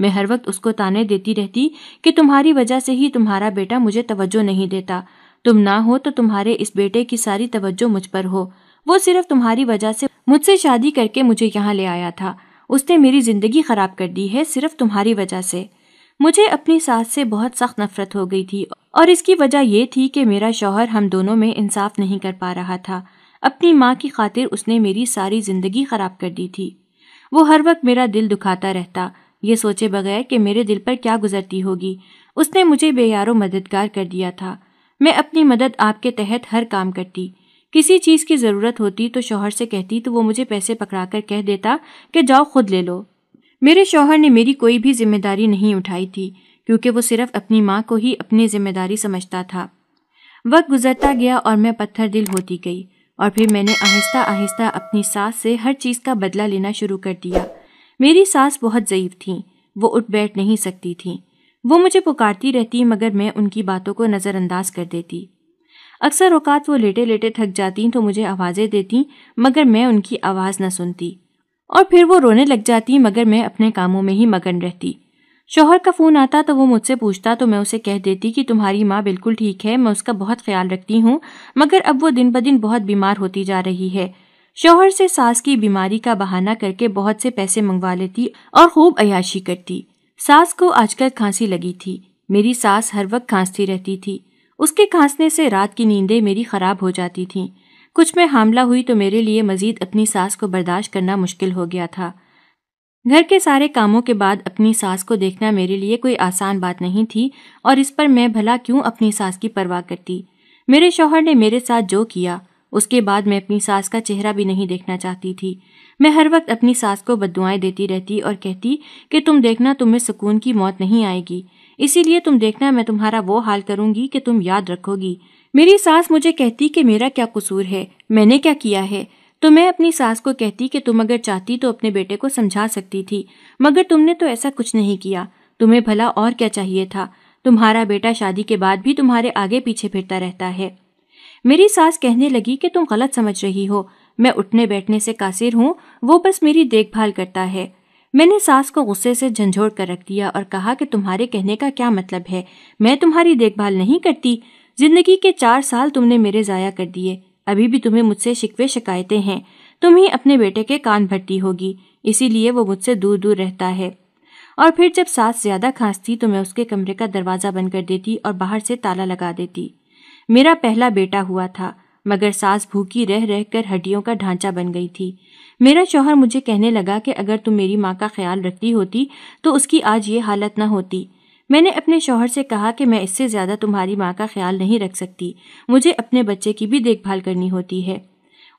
میں ہر وقت اس کو تانے دیتی رہتی کہ تمہاری وجہ سے ہی تمہارا بیٹا مجھے توجہ نہیں دیتا، تم نہ ہو تو تمہارے اس بیٹے کی ساری توجہ مجھ پر ہو، وہ صرف تمہاری وجہ سے مجھ سے شادی کر کے مجھے یہاں لے آیا تھا، اس نے میری زندگی خراب کر دی ہے صرف تمہاری وجہ سے۔ مجھے اپنی ساس سے بہت سخت نفرت ہو گئی تھی اور اس کی وجہ یہ تھی کہ میرا شوہر ہم دونوں میں انصاف نہیں کر پا رہا تھا۔ اپنی ماں کی خاطر اس نے میری ساری زندگی خراب کر دی تھی۔ وہ ہر وقت میرا دل دکھاتا رہتا، یہ سوچے بغیر کہ میرے دل پر کیا گزرتی ہوگی۔ اس نے مجھے بے یار و مددگار کر دیا تھا۔ میں اپنی مدد آپ کے تحت ہر کام کرتی۔ کسی چیز کی ضرورت ہوتی تو شوہر سے کہتی تو وہ مجھے پیسے پکڑا کر کہہ دیتا کہ جاؤ خود لے لو۔ میرے شوہر نے میری کوئی بھی ذمہ داری نہیں اٹھائی تھی کیونکہ وہ صرف اپنی ماں کو ہی اپنی ذمہ داری سمجھتا تھا۔ وقت گزرتا گیا اور میں پتھر دل ہوتی گئی اور پھر میں نے آہستہ آہستہ اپنی ساس سے ہر چیز کا بدلہ لینا شروع کر دیا۔ میری ساس بہت ضعیف تھیں، وہ اٹھ بیٹھ نہیں سکتی تھیں۔ وہ مجھے پکارتی رہتی مگر میں ان کی باتوں کو نظر انداز کر دیتی۔ اکثر اوقات وہ لیٹے لیٹے تھک جاتیں تو مجھے آوازیں دیتیں مگر میں ان کی آواز نہ سنتی، اور پھر وہ رونے لگ جاتی مگر میں اپنے کاموں میں ہی مگن رہتی۔ شوہر کا فون آتا تو وہ مجھ سے پوچھتا تو میں اسے کہہ دیتی کہ تمہاری ماں بالکل ٹھیک ہے، میں اس کا بہت خیال رکھتی ہوں، مگر اب وہ دن بدن بہت بیمار ہوتی جا رہی ہے۔ شوہر سے ساس کی بیماری کا بہانہ کر کے بہت سے پیسے منگوا لیتی اور خوب عیاشی کرتی۔ ساس کو آج کل کھانسی لگی تھی۔ میری ساس ہر وقت کھانستی رہتی تھی، اس کے کھانسنے سے رات کی نیندیں میری خراب ہو جاتی تھیں۔ کچھ میں حاملہ ہوئی تو میرے لیے مزید اپنی ساس کو برداشت کرنا مشکل ہو گیا تھا۔ گھر کے سارے کاموں کے بعد اپنی ساس کو دیکھنا میرے لیے کوئی آسان بات نہیں تھی، اور اس پر میں بھلا کیوں اپنی ساس کی پرواہ کرتی۔ میرے شوہر نے میرے ساتھ جو کیا اس کے بعد میں اپنی ساس کا چہرہ بھی نہیں دیکھنا چاہتی تھی۔ میں ہر وقت اپنی ساس کو بددعائیں دیتی رہتی اور کہتی کہ تم دیکھنا تمہیں سکون کی موت نہیں آئے گی، اسی لیے تم دیکھنا میں تمہارا وہ حال کروں گی کہ تم یاد رکھو گی۔ میری ساس مجھے کہتی کہ میرا کیا قصور ہے، میں نے کیا کیا ہے، تو میں اپنی ساس کو کہتی کہ تم اگر چاہتی تو اپنے بیٹے کو سمجھا سکتی تھی، مگر تم نے تو ایسا کچھ نہیں کیا، تمہیں بھلا اور کیا چاہیے تھا، تمہارا بیٹا شادی کے بعد بھی تمہارے آگے پیچھے پھرتا رہتا ہے۔ میری ساس کہنے لگی کہ تم غلط سمجھ رہی ہو، میں اٹھنے بیٹھنے سے قاصر ہوں، وہ بس میری دیکھ بھال کرتا ہے۔ میں نے ساس کو غصے سے جھنجھوڑ کر رکھ دیا اور کہا کہ تمہارے کہنے کا کیا مطلب ہے، میں تمہاری دیکھ بھال نہیں کرتی، زندگی کے 4 سال تم نے میرے ضائع کر دیے، ابھی بھی تمہیں مجھ سے شکوے شکایتیں ہیں، تم ہی اپنے بیٹے کے کان بھرتی ہوگی، اسی لیے وہ مجھ سے دور دور رہتا ہے۔ اور پھر جب ساس زیادہ کھانستی تو میں اس کے کمرے کا دروازہ بند کر دیتی اور باہر سے تالا لگا دیتی۔ میرا پہلا بیٹا ہوا تھا، مگر ساس بھوکی رہ رہ کر ہڈیوں کا ڈھانچہ بن گئی تھی۔ میرا شوہر مجھے کہنے لگا کہ اگر تم میری ماں کا خیال رکھتی ہوتی تو اس کی آج یہ حالت نہ ہوتی۔ میں نے اپنے شوہر سے کہا کہ میں اس سے زیادہ تمہاری ماں کا خیال نہیں رکھ سکتی، مجھے اپنے بچے کی بھی دیکھ بھال کرنی ہوتی ہے،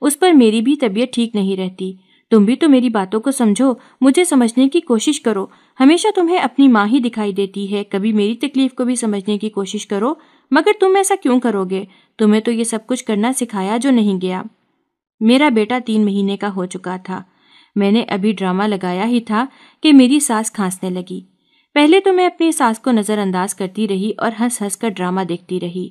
اس پر میری بھی طبیعت ٹھیک نہیں رہتی، تم بھی تو میری باتوں کو سمجھو، مجھے سمجھنے کی کوشش کرو، ہمیشہ تمہیں اپنی ماں ہی دکھائی دیتی ہے، کبھی میری تکلیف کو بھی سمجھنے کی کوشش کرو، مگر تم ایسا کیوں کرو گے، تمہیں تو یہ سب کچھ کرنا سکھایا جو نہیں گیا۔ میرا بیٹا 3 مہینے کا ہو چکا تھا، میں نے ابھی ڈرامہ لگایا ہی تھا کہ میری ساس کھانسنے لگی۔ پہلے تو میں اپنی ساس کو نظر انداز کرتی رہی اور ہنس ہنس کر ڈرامہ دیکھتی رہی۔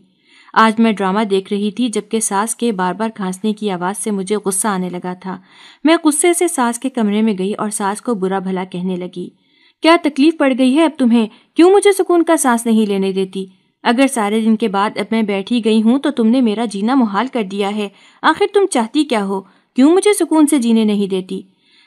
آج میں ڈرامہ دیکھ رہی تھی جبکہ ساس کے بار بار کھانسنے کی آواز سے مجھے غصہ آنے لگا تھا۔ میں غصے سے ساس کے کمرے میں گئی اور ساس کو برا بھلا کہنے لگی، کیا تکلیف پڑ گئی ہے اب تمہیں، کیوں مجھے سکون کا سانس نہیں لینے دیتی، اگر سارے دن کے بعد اب میں بیٹھی گئی ہوں تو تم نے میرا جینا محال کر دیا ہے، آخر تم چاہتی کیا ہو، کیوں مجھے سکون سے جینے نہیں دیتی۔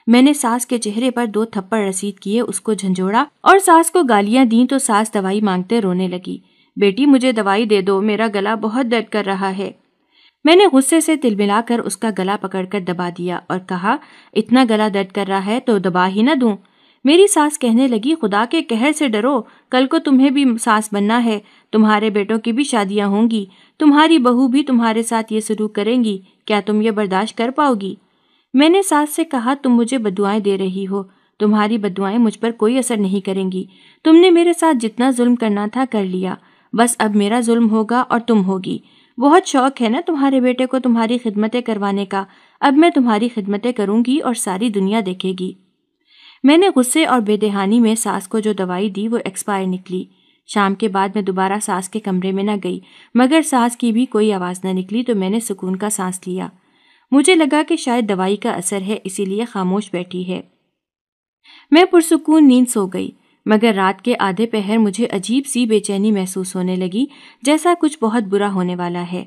میں نے ساس کے چہرے پر 2 تھپڑ رسید کیے، اس کو جھنجھوڑا اور ساس کو گالیاں دیں تو ساس دوائی مانگتے رونے لگی۔ بیٹی مجھے دوائی دے دو، میرا گلا بہت درد کر رہا ہے۔ میں نے غصے سے تل ملا کر اس کا گلا پکڑ کر دبا دیا اور کہا، اتنا گلا درد کر رہا ہے تو دبا ہی نہ دوں۔ میری ساس کہنے لگی، خدا کے قہر سے ڈرو، کل کو تمہیں بھی ساس بننا ہے، تمہارے بیٹوں کی بھی شادیاں ہوں گی، تمہاری بہو بھی تمہارے ساتھ یہ سلوک کریں گی، کیا تم یہ برداشت کر پاؤ گی؟ میں نے ساس سے کہا، تم مجھے بددعائیں دے رہی ہو، تمہاری بددعائیں مجھ پر کوئی اثر نہیں کریں گی، تم نے میرے ساتھ جتنا ظلم کرنا تھا کر لیا، بس اب میرا ظلم ہوگا اور تم ہوگی۔ بہت شوق ہے نا تمہارے بیٹے کو تمہاری خدمتیں کروانے کا، اب میں تمہاری خدمتیں کروں گی اور ساری دنیا دیکھے گی۔ میں نے غصے اور بے دہانی میں ساس کو جو دوائی دی وہ ایکسپائر نکلی۔ شام کے بعد میں دوبارہ ساس کے کمرے میں نہ گئی، مگر ساس کی بھی کوئی آواز نہ نکلی تو میں نے سکون کا سانس لیا۔ مجھے لگا کہ شاید دوائی کا اثر ہے، اسی لیے خاموش بیٹھی ہے۔ میں پرسکون نیند سو گئی، مگر رات کے آدھے پہر مجھے عجیب سی بے چینی محسوس ہونے لگی، جیسا کچھ بہت برا ہونے والا ہے۔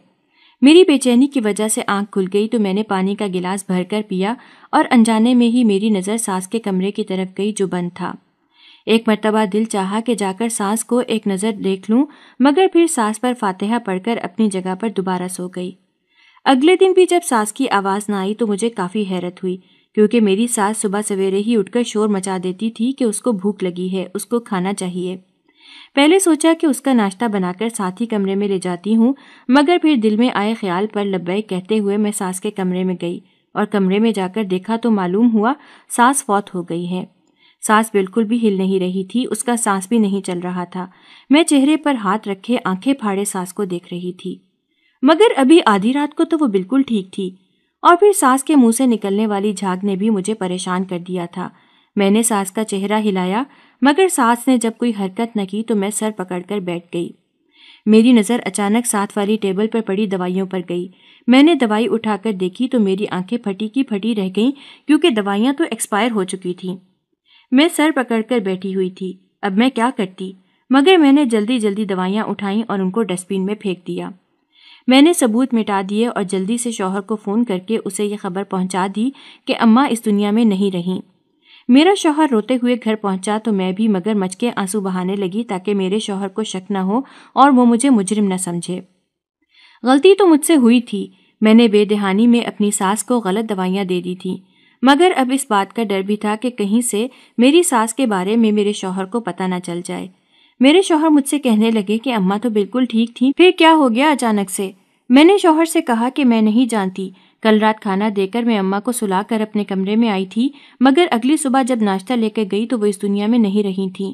میری بے چینی کی وجہ سے آنکھ کھل گئی تو میں نے پانی کا گلاس بھر کر پیا اور انجانے میں ہی میری نظر ساس کے کمرے کی طرف گئی جو بند تھا۔ ایک مرتبہ دل چاہا کہ جا کر ساس کو ایک نظر دیکھ لوں، مگر پھر ساس پر فاتحہ پڑھ کر اپنی جگہ پر دوبارہ سو گئی۔ اگلے دن بھی جب ساس کی آواز نہ آئی تو مجھے کافی حیرت ہوئی، کیونکہ میری ساس صبح سویرے ہی اٹھ کر شور مچا دیتی تھی کہ اس کو بھوک لگی ہے، اس کو کھانا چاہیے۔ پہلے سوچا کہ اس کا ناشتہ بنا کر ساتھ ہی کمرے میں لے جاتی ہوں، مگر پھر دل میں آئے خیال پر لبیک کہتے ہوئے میں ساس کے کمرے میں گئی اور کمرے میں جا کر دیکھا تو معلوم ہوا ساس فوت ہو گئی ہے۔ ساس بالکل بھی ہل نہیں رہی تھی، اس کا سانس بھی نہیں چل رہا تھا۔ میں چہرے پر ہاتھ رکھے آنکھیں پھاڑے ساس کو دیکھ رہی تھی، مگر ابھی آدھی رات کو تو وہ بالکل ٹھیک تھی۔ اور پھر ساس کے منہ سے نکلنے والی جھاگ نے بھی مجھے پریشان کر دیا تھا۔ میں نے ساس کا چہرہ ہلایا، مگر ساس نے جب کوئی حرکت نہ کی تو میں سر پکڑ کر بیٹھ گئی۔ میری نظر اچانک ساتھ والی ٹیبل پر پڑی دوائیوں پر گئی۔ میں نے دوائی اٹھا کر دیکھی تو میری آنکھیں پھٹی کی پھٹی رہ گئیں، کیونکہ دوائیاں تو ایکسپائر ہو چکی تھیں۔ میں سر پکڑ کر بیٹھی ہوئی تھی، اب میں کیا کرتی؟ مگر میں نے جلدی جلدی دوائیاں اٹھائیں اور ان کو ڈسٹ بین میں پھینک دیا۔ میں نے ثبوت مٹا دیے اور جلدی سے شوہر کو فون کر کے اسے یہ خبر پہنچا دی کہ اماں اس دنیا میں نہیں رہیں۔ میرا شوہر روتے ہوئے گھر پہنچا تو میں بھی مگر مچ کے آنسو بہانے لگی تاکہ میرے شوہر کو شک نہ ہو اور وہ مجھے مجرم نہ سمجھے۔ غلطی تو مجھ سے ہوئی تھی، میں نے بے دہانی میں اپنی ساس کو غلط دوائیاں دے دی تھیں، مگر اب اس بات کا ڈر بھی تھا کہ کہیں سے میری ساس کے بارے میں میرے شوہر کو پتہ نہ چل جائے۔ میرے شوہر مجھ سے کہنے لگے کہ اماں تو بالکل ٹھیک تھیں، پھر کیا ہو گیا اچانک سے؟ میں نے شوہر سے کہا کہ میں نہیں جانتی، کل رات کھانا دے کر میں اماں کو سلا کر اپنے کمرے میں آئی تھی، مگر اگلی صبح جب ناشتہ لے کے گئی تو وہ اس دنیا میں نہیں رہی تھیں۔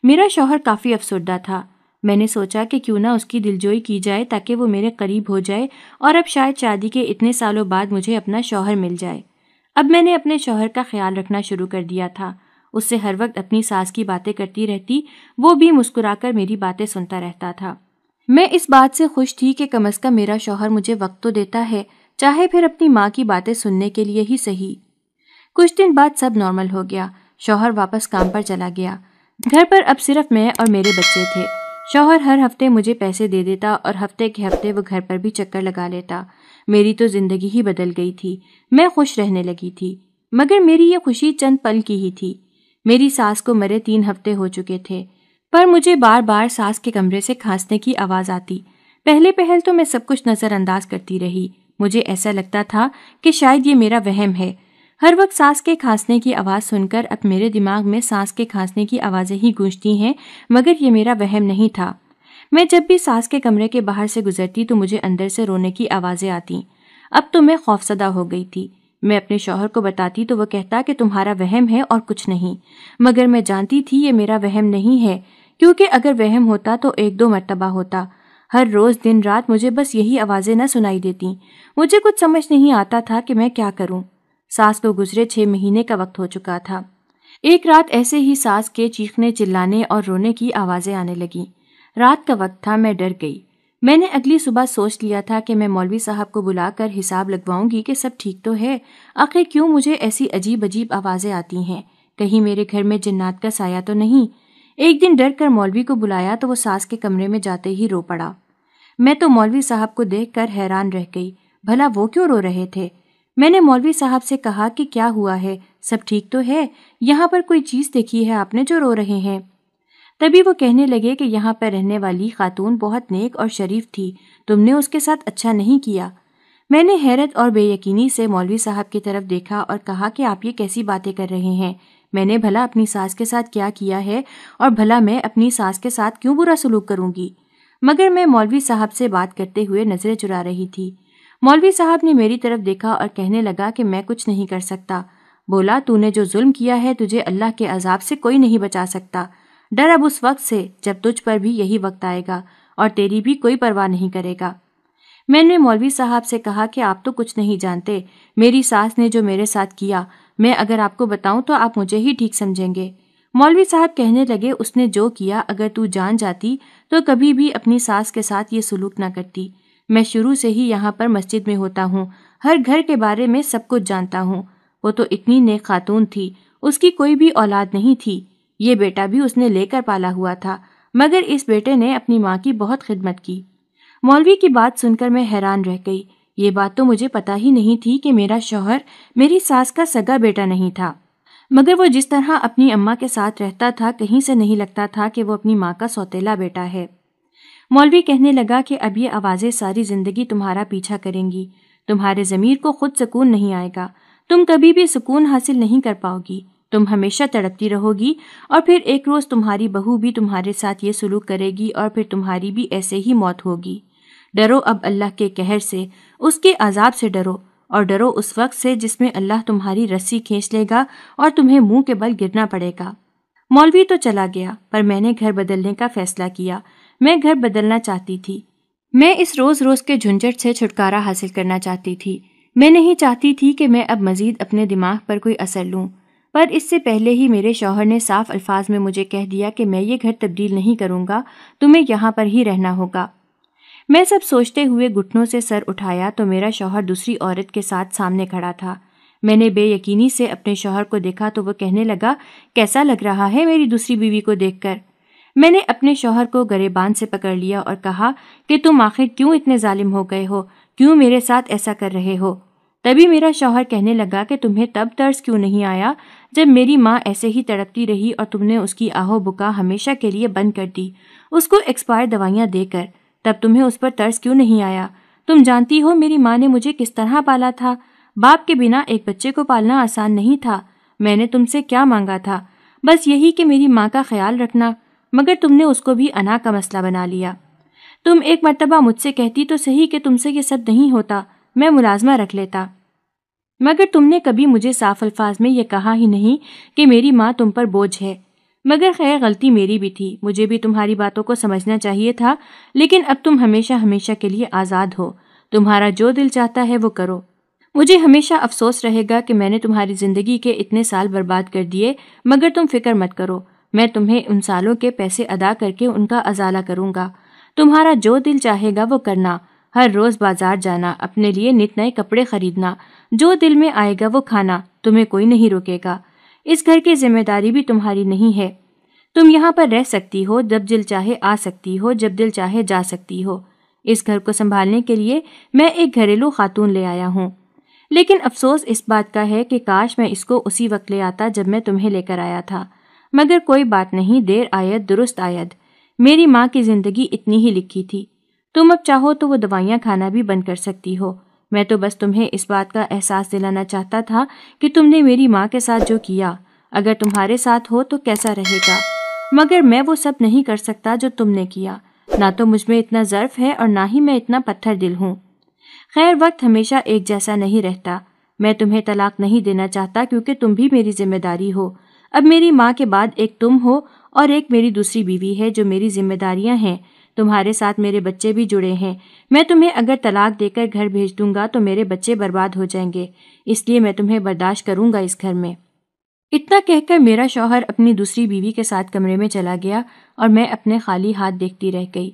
میرا شوہر کافی افسردہ تھا۔ میں نے سوچا کہ کیوں نہ اس کی دلجوئی کی جائے تاکہ وہ میرے قریب ہو جائے اور اب شاید شادی کے اتنے سالوں بعد مجھے اپنا شوہر مل جائے۔ اب میں نے اپنے شوہر کا خیال رکھنا شروع کر دیا تھا، اس سے ہر وقت اپنی ساس کی باتیں کرتی رہتی، وہ بھی مسکرا کر میری باتیں سنتا رہتا تھا۔ میں اس بات سے خوش تھی کہ کم از کم میرا شوہر مجھے وقت تو دیتا ہے، چاہے پھر اپنی ماں کی باتیں سننے کے لیے ہی صحیح۔ کچھ دن بعد سب نارمل ہو گیا، شوہر واپس کام پر چلا گیا۔ گھر پر اب صرف میں اور میرے بچے تھے۔ شوہر ہر ہفتے مجھے پیسے دے دیتا اور ہفتے کے ہفتے وہ گھر پر بھی چکر لگا لیتا۔ میری تو زندگی ہی بدل گئی تھی، میں خوش رہنے لگی تھی، مگر میری یہ خوشی چند پل کی ہی تھی۔ میری ساس کو مرے 3 ہفتے ہو چکے تھے، پر مجھے بار بار ساس کے کمرے سے کھانسنے کی آواز آتی۔ پہلے پہل تو میں سب کچھ نظر انداز کرتی رہی، مجھے ایسا لگتا تھا کہ شاید یہ میرا وہم ہے۔ ہر وقت ساس کے کھانسنے کی آواز سن کر اب میرے دماغ میں ساس کے کھانسنے کی آوازیں ہی گونجتی ہیں، مگر یہ میرا وہم نہیں تھا۔ میں جب بھی ساس کے کمرے کے باہر سے گزرتی تو مجھے اندر سے رونے کی آوازیں آتی۔ اب تو میں خوفزدہ ہو گئی تھی۔ میں اپنے شوہر کو بتاتی تو وہ کہتا کہ تمہارا وہم ہے اور کچھ نہیں، مگر میں جانتی تھی یہ میرا وہم نہیں ہے، کیونکہ اگر وہم ہوتا تو 1-2 مرتبہ ہوتا۔ ہر روز دن رات مجھے بس یہی آوازیں نہ سنائی دیتی۔ مجھے کچھ سمجھ نہیں آتا تھا کہ میں کیا کروں۔ ساس کو گزرے 6 مہینے کا وقت ہو چکا تھا۔ ایک رات ایسے ہی ساس کے چیخنے چلانے اور رونے کی آوازیں آنے لگیں۔ رات کا وقت تھا، میں ڈر گئی۔ میں نے اگلی صبح سوچ لیا تھا کہ میں مولوی صاحب کو بلا کر حساب لگواؤں گی کہ سب ٹھیک تو ہے، آخر کیوں مجھے ایسی عجیب عجیب آوازیں آتی ہیں، کہیں میرے گھر میں جنات کا سایہ تو نہیں۔ ایک دن ڈر کر مولوی کو بلایا تو وہ ساس کے کمرے میں جاتے ہی رو پڑا۔ میں تو مولوی صاحب کو دیکھ کر حیران رہ گئی، بھلا وہ کیوں رو رہے تھے؟ میں نے مولوی صاحب سے کہا کہ کیا ہوا ہے، سب ٹھیک تو ہے؟ یہاں پر کوئی چیز دیکھی ہے آپ نے جو رو رہے ہیں؟ تبھی وہ کہنے لگے کہ یہاں پر رہنے والی خاتون بہت نیک اور شریف تھی، تم نے اس کے ساتھ اچھا نہیں کیا۔ میں نے حیرت اور بے یقینی سے مولوی صاحب کی طرف دیکھا اور کہا کہ آپ یہ کیسی باتیں کر رہے ہیں؟ میں نے بھلا اپنی ساس کے ساتھ کیا کیا ہے، اور بھلا میں اپنی ساس کے ساتھ کیوں برا سلوک کروں گی؟ مگر میں مولوی صاحب سے بات کرتے ہوئے نظریں چرا رہی تھی۔ مولوی صاحب نے میری طرف دیکھا اور کہنے لگا کہ میں کچھ نہیں کر سکتا۔ بولا، تو نے جو ظلم کیا ہے تجھے اللہ کے عذاب سے کوئی نہیں بچا سکتا۔ ڈر اب اس وقت سے جب تجھ پر بھی یہی وقت آئے گا اور تیری بھی کوئی پرواہ نہیں کرے گا۔ میں نے مولوی صاحب سے کہا کہ آپ تو کچھ نہیں جانتے، میری ساس نے جو میرے ساتھ کیا، میں اگر آپ کو بتاؤں تو آپ مجھے ہی ٹھیک سمجھیں گے۔ مولوی صاحب کہنے لگے، اس نے جو کیا اگر تو جان جاتی تو کبھی بھی اپنی ساس کے ساتھ یہ سلوک نہ کرتی۔ میں شروع سے ہی یہاں پر مسجد میں ہوتا ہوں، ہر گھر کے بارے میں سب کچھ جانتا ہوں۔ وہ تو اتنی نیک خاتون تھی، اس کی کوئی بھی اولاد نہیں تھی، یہ بیٹا بھی اس نے لے کر پالا ہوا تھا، مگر اس بیٹے نے اپنی ماں کی بہت خدمت کی۔ مولوی کی بات سن کر میں حیران رہ گئی۔ یہ بات تو مجھے پتا ہی نہیں تھی کہ میرا شوہر میری ساس کا سگا بیٹا نہیں تھا، مگر وہ جس طرح اپنی اماں کے ساتھ رہتا تھا کہیں سے نہیں لگتا تھا کہ وہ اپنی ماں کا سوتیلا بیٹا ہے۔ مولوی کہنے لگا کہ اب یہ آوازیں ساری زندگی تمہارا پیچھا کریں گی، تمہارے ضمیر کو خود سکون نہیں آئے گا، تم کبھی بھی سکون حاصل نہیں کر پاؤ گی، تم ہمیشہ تڑپتی رہو گی، اور پھر ایک روز تمہاری بہو بھی تمہارے ساتھ یہ سلوک کرے گی اور پھر تمہاری بھی ایسے ہی موت ہوگی۔ ڈرو اب اللہ کے قہر سے، اس کے عذاب سے ڈرو، اور ڈرو اس وقت سے جس میں اللہ تمہاری رسی کھینچ لے گا اور تمہیں منہ کے بل گرنا پڑے گا۔ مولوی تو چلا گیا، پر میں نے گھر بدلنے کا فیصلہ کیا۔ میں گھر بدلنا چاہتی تھی، میں اس روز روز کے جھنجھٹ سے چھٹکارا حاصل کرنا چاہتی تھی۔ میں نہیں چاہتی تھی کہ میں اب مزید اپنے دماغ پر کوئی اثر لوں، پر اس سے پہلے ہی میرے شوہر نے صاف الفاظ میں مجھے کہہ دیا کہ میں یہ گھر تبدیل نہیں کروں گا، تمہیں یہاں پر ہی رہنا ہوگا۔ میں سب سوچتے ہوئے گھٹنوں سے سر اٹھایا تو میرا شوہر دوسری عورت کے ساتھ سامنے کھڑا تھا۔ میں نے بے یقینی سے اپنے شوہر کو دیکھا تو وہ کہنے لگا، کیسا لگ رہا ہے میری دوسری بیوی کو دیکھ کر؟ میں نے اپنے شوہر کو گریبان سے پکڑ لیا اور کہا کہ تم آخر کیوں اتنے ظالم ہو گئے ہو، کیوں میرے ساتھ ایسا کر رہے ہو؟ تبھی میرا شوہر کہنے لگا کہ تمہیں تب ترس کیوں نہیں آیا جب میری ماں ایسے ہی تڑپتی رہی اور تم نے اس کی آہو بکا ہمیشہ کے لیے بند کر دی، اس کو ایکسپائر دوائیاں دے کر، تب تمہیں اس پر ترس کیوں نہیں آیا؟ تم جانتی ہو میری ماں نے مجھے کس طرح پالا تھا، باپ کے بنا ایک بچے کو پالنا آسان نہیں تھا۔ میں نے تم سے کیا مانگا تھا؟ بس یہی کہ میری ماں کا خیال رکھنا، مگر تم نے اس کو بھی انا کا مسئلہ بنا لیا۔ تم ایک مرتبہ مجھ سے کہتی تو صحیح کہ تم سے یہ سب نہیں ہوتا، میں ملازمہ رکھ لیتا، مگر تم نے کبھی مجھے صاف الفاظ میں یہ کہا ہی نہیں کہ میری ماں تم پر بوجھ ہے۔ مگر خیر غلطی میری بھی تھی، مجھے بھی تمہاری باتوں کو سمجھنا چاہیے تھا، لیکن اب تم ہمیشہ ہمیشہ کے لیے آزاد ہو، تمہارا جو دل چاہتا ہے وہ کرو۔ مجھے ہمیشہ افسوس رہے گا کہ میں نے تمہاری زندگی کے اتنے سال برباد کر دیے، مگر تم فکر مت کرو، میں تمہیں ان سالوں کے پیسے ادا کر کے ان کا ازالہ کروں گا۔ تمہارا جو دل چاہے گا وہ کرنا، ہر روز بازار جانا، اپنے لیے نت نئے کپڑے خریدنا، جو دل میں آئے گا وہ کھانا، تمہیں کوئی نہیں روکے گا۔ اس گھر کی ذمہ داری بھی تمہاری نہیں ہے، تم یہاں پر رہ سکتی ہو، جب دل چاہے آ سکتی ہو، جب دل چاہے جا سکتی ہو۔ اس گھر کو سنبھالنے کے لیے میں ایک گھریلو خاتون لے آیا ہوں، لیکن افسوس اس بات کا ہے کہ کاش میں اس کو اسی وقت لے آتا جب میں تمہیں لے کر آیا تھا، مگر کوئی بات نہیں، دیر آید درست آید۔ میری ماں کی زندگی اتنی ہی لکھی تھی، تم اب چاہو تو وہ دوائیاں کھانا بھی بند کر سکتی ہو۔ میں تو بس تمہیں اس بات کا احساس دلانا چاہتا تھا کہ تم نے میری ماں کے ساتھ جو کیا، اگر تمہارے ساتھ ہو تو کیسا رہے گا، مگر میں وہ سب نہیں کر سکتا جو تم نے کیا، نہ تو مجھ میں اتنا ظرف ہے اور نہ ہی میں اتنا پتھر دل ہوں۔ خیر وقت ہمیشہ ایک جیسا نہیں رہتا، میں تمہیں طلاق نہیں دینا چاہتا کیونکہ تم بھی میری ذمہ داری ہو۔ اب میری ماں کے بعد ایک تم ہو اور ایک میری دوسری بیوی ہے جو میری ذمہ داریاں ہیں، تمہارے ساتھ میرے بچے بھی جڑے ہیں، میں تمہیں اگر طلاق دے کر گھر بھیج دوں گا تو میرے بچے برباد ہو جائیں گے، اس لیے میں تمہیں برداشت کروں گا اس گھر میں۔ اتنا کہہ کر میرا شوہر اپنی دوسری بیوی کے ساتھ کمرے میں چلا گیا اور میں اپنے خالی ہاتھ دیکھتی رہ گئی۔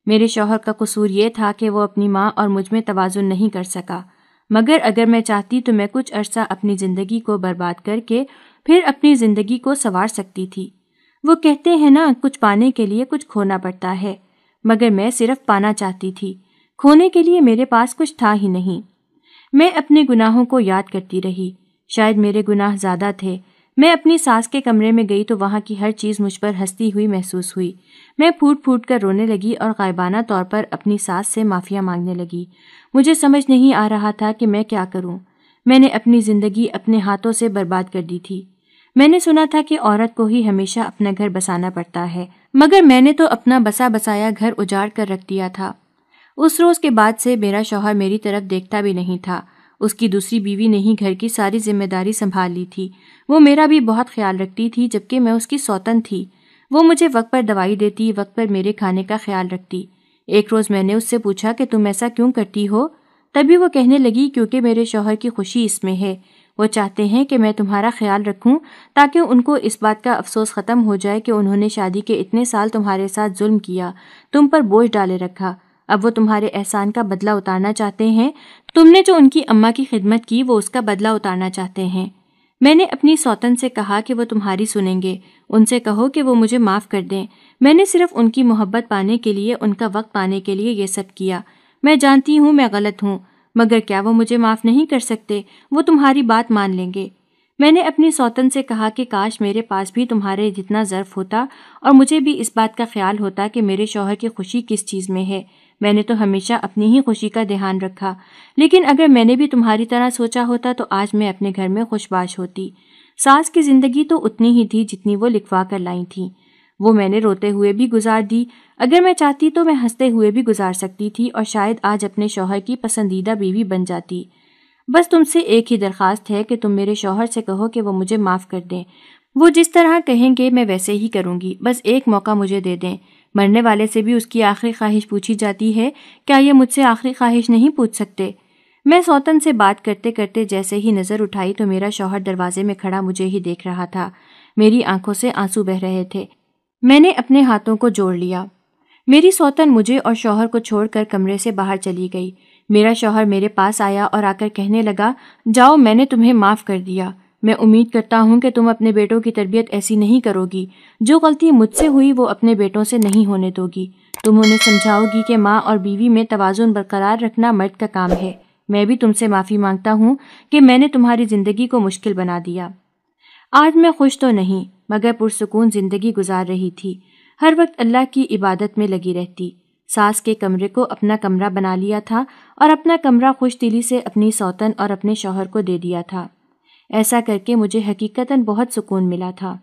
میرے شوہر کا قصور یہ تھا کہ وہ اپنی ماں اور مجھ میں توازن نہیں کر سکا، مگر اگر میں چاہتی تو میں کچھ عرصہ اپنی زندگی کو برباد کر کے پھر اپنی زندگی کو سنوار سکتی تھی۔ وہ کہتے ہیں نا، کچھ پانے کے لیے کچھ کھونا پڑتا ہے، مگر میں صرف پانا چاہتی تھی، کھونے کے لیے میرے پاس کچھ تھا ہی نہیں۔ میں اپنے گناہوں کو یاد کرتی رہی۔ شاید میرے گناہ زیادہ تھے۔ میں اپنی ساس کے کمرے میں گئی تو وہاں کی ہر چیز مجھ پر ہنستی ہوئی محسوس ہوئی۔ میں پھوٹ پھوٹ کر رونے لگی اور غائبانہ طور پر اپنی ساس سے معافیا مانگنے لگی۔ مجھے سمجھ نہیں آ رہا تھا کہ میں کیا کروں۔ میں نے اپنی زندگی اپنے ہاتھوں سے برباد کر دی تھی۔ میں نے سنا تھا کہ عورت کو ہی ہمیشہ اپنا گھر بسانا پڑتا ہے، مگر میں نے تو اپنا بسا بسایا گھر اجاڑ کر رکھ دیا تھا۔ اس روز کے بعد سے میرا شوہر میری طرف دیکھتا بھی نہیں تھا۔ اس کی دوسری بیوی نے ہی گھر کی ساری ذمہ داری سنبھال لی تھی۔ وہ میرا بھی بہت خیال رکھتی تھی، جبکہ میں اس کی سوتن تھی۔ وہ مجھے وقت پر دوائی دیتی، وقت پر میرے کھانے کا خیال رکھتی۔ ایک روز میں نے اس سے پوچھا کہ تم ایسا کیوں کرتی ہو؟ تبھی وہ کہنے لگی کیونکہ میرے شوہر کی خوشی اس میں ہے۔ وہ چاہتے ہیں کہ میں تمہارا خیال رکھوں تاکہ ان کو اس بات کا افسوس ختم ہو جائے کہ انہوں نے شادی کے اتنے سال تمہارے ساتھ ظلم کیا، تم پر بوجھ ڈالے رکھا۔ اب وہ تمہارے احسان کا بدلہ اتارنا چاہتے ہیں۔ تم نے جو ان کی اماں کی خدمت کی وہ اس کا بدلہ اتارنا چاہتے ہیں۔ میں نے اپنی سوتن سے کہا کہ وہ تمہاری سنیں گے، ان سے کہو کہ وہ مجھے معاف کر دیں۔ میں نے صرف ان کی محبت پانے کے لیے، ان کا وقت پانے کے لیے یہ سب کیا۔ میں جانتی ہوں میں غلط ہوں، مگر کیا وہ مجھے معاف نہیں کر سکتے؟ وہ تمہاری بات مان لیں گے۔ میں نے اپنی سوتن سے کہا کہ کاش میرے پاس بھی تمہارے جتنا ظرف ہوتا اور مجھے بھی اس بات کا خیال ہوتا کہ میرے شوہر کی خوشی کس چیز میں ہے۔ میں نے تو ہمیشہ اپنی ہی خوشی کا دھیان رکھا، لیکن اگر میں نے بھی تمہاری طرح سوچا ہوتا تو آج میں اپنے گھر میں خوش باش ہوتی۔ ساس کی زندگی تو اتنی ہی تھی جتنی وہ لکھوا کر لائی تھیں۔ وہ میں نے روتے ہوئے بھی گزار دی۔ اگر میں چاہتی تو میں ہنستے ہوئے بھی گزار سکتی تھی اور شاید آج اپنے شوہر کی پسندیدہ بیوی بن جاتی۔ بس تم سے ایک ہی درخواست ہے کہ تم میرے شوہر سے کہو کہ وہ مجھے معاف کر دیں۔ وہ جس طرح کہیں گے میں ویسے ہی کروں گی۔ بس ایک موقع مجھے دے دیں۔ مرنے والے سے بھی اس کی آخری خواہش پوچھی جاتی ہے، کیا یہ مجھ سے آخری خواہش نہیں پوچھ سکتے؟ میں سوتن سے بات کرتے کرتے جیسے ہی نظر اٹھائی تو میرا شوہر دروازے میں کھڑا مجھے ہی دیکھ رہا تھا۔ میری آنکھوں سے آنسو بہہ رہے تھے۔ میں نے اپنے ہاتھوں کو جوڑ لیا۔ میری سوتن مجھے اور شوہر کو چھوڑ کر کمرے سے باہر چلی گئی۔ میرا شوہر میرے پاس آیا اور آ کر کہنے لگا، جاؤ میں نے تمہیں معاف کر دیا۔ میں امید کرتا ہوں کہ تم اپنے بیٹوں کی تربیت ایسی نہیں کرو گی۔ جو غلطی مجھ سے ہوئی وہ اپنے بیٹوں سے نہیں ہونے دو گی۔ تم انہیں سمجھاؤ گی کہ ماں اور بیوی میں توازن برقرار رکھنا مرد کا کام ہے۔ میں بھی تم سے معافی مانگتا ہوں کہ میں نے تمہاری زندگی کو مشکل بنا دیا۔ آج میں خوش تو نہیں، مگر پرسکون زندگی گزار رہی تھی۔ ہر وقت اللہ کی عبادت میں لگی رہتی۔ ساس کے کمرے کو اپنا کمرہ بنا لیا تھا اور اپنا کمرہ خوش دلی سے اپنی سوتن اور اپنے شوہر کو دے دیا تھا۔ ایسا کر کے مجھے حقیقتاً بہت سکون ملا تھا۔